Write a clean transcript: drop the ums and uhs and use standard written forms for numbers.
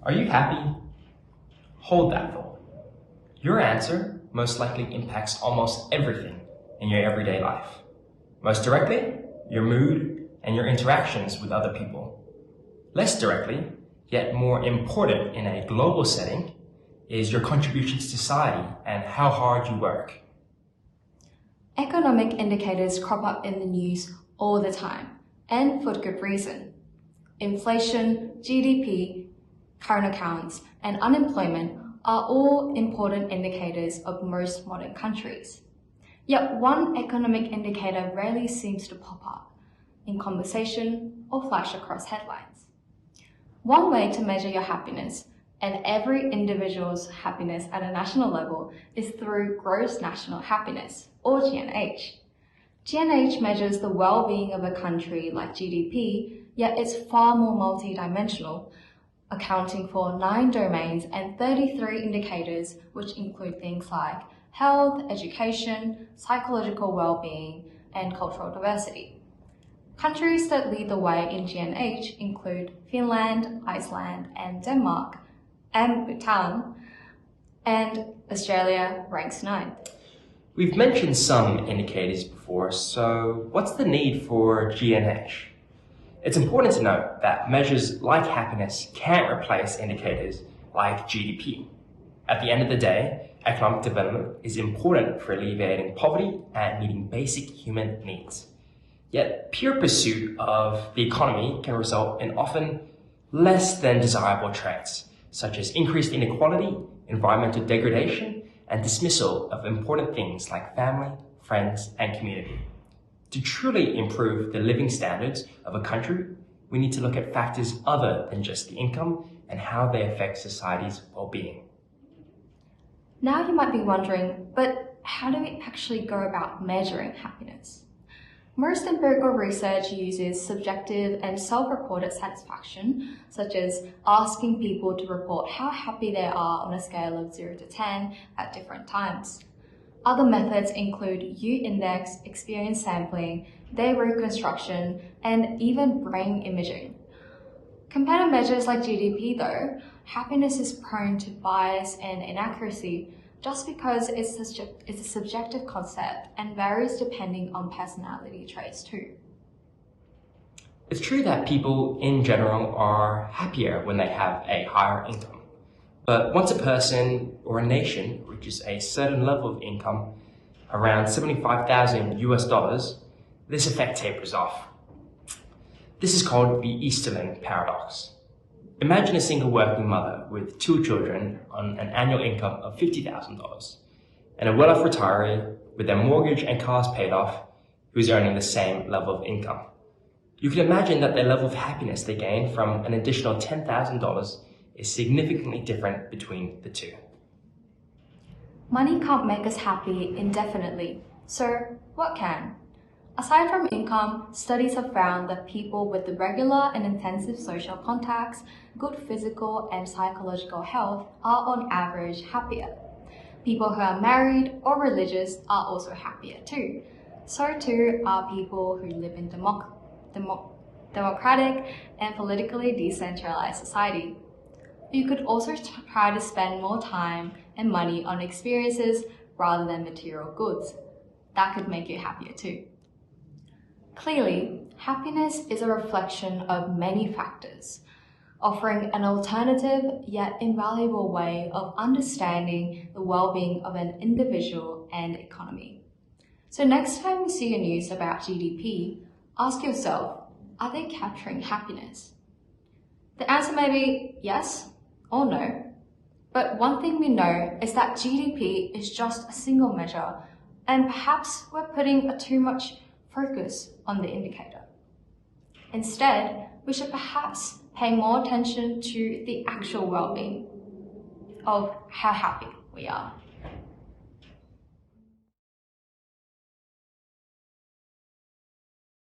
Are you happy? Hold that thought. Your answer most likely impacts almost everything in your everyday life. Most directly, your mood and your interactions with other people. Less directly, yet more important in a global setting, is your contribution to society and how hard you work. Economic indicators crop up in the news all the time, and for good reason. Inflation, GDP, current accounts, and unemployment are all important indicators of most modern countries. Yet one economic indicator rarely seems to pop up in conversation or flash across headlines. One way to measure your happiness and every individual's happiness at a national level is through gross national happiness, or GNH. GNH measures the well-being of a country like GDP, yet it's far more multidimensional, accounting for 9 domains and 33 indicators, which include things like health, education, psychological well-being, and cultural diversity. Countries that lead the way in GNH include Finland, Iceland, and Denmark, and Bhutan, and Australia ranks 9th. We've mentioned some indicators before, so what's the need for GNH? It's important to note that measures like happiness can't replace indicators like GDP. At the end of the day, economic development is important for alleviating poverty and meeting basic human needs. Yet, pure pursuit of the economy can result in often less than desirable traits, such as increased inequality, environmental degradation, and dismissal of important things like family, friends, and community. To truly improve the living standards of a country, we need to look at factors other than just the income and how they affect society's well-being. Now you might be wondering, but how do we actually go about measuring happiness? Most empirical research uses subjective and self-reported satisfaction, such as asking people to report how happy they are on a scale of 0 to 10 at different times. Other methods include U-index, experience sampling, day reconstruction, and even brain imaging. Compared to measures like GDP though, happiness is prone to bias and inaccuracy just because it's a subjective concept and varies depending on personality traits too. It's true that people in general are happier when they have a higher income. But once a person or a nation reaches a certain level of income, around $75,000 US, this effect tapers off. This is called the Easterling paradox. Imagine a single working mother with 2 children on an annual income of $50,000 and a well-off retiree with their mortgage and cars paid off who's earning the same level of income. You can imagine that the level of happiness they gain from an additional $10,000 is significantly different between the two. Money can't make us happy indefinitely, so what can? Aside from income, studies have found that people with the regular and intensive social contacts, good physical and psychological health are on average happier. People who are married or religious are also happier too. So too are people who live in democratic and politically decentralized society. You could also try to spend more time and money on experiences rather than material goods. That could make you happier too. Clearly, happiness is a reflection of many factors, offering an alternative yet invaluable way of understanding the well-being of an individual and economy. So next time you see a news about GDP, ask yourself, are they capturing happiness? The answer may be yes or no, but one thing we know is that GDP is just a single measure, and perhaps we're putting too much focus on the indicator. Instead, we should perhaps pay more attention to the actual well-being of how happy we are.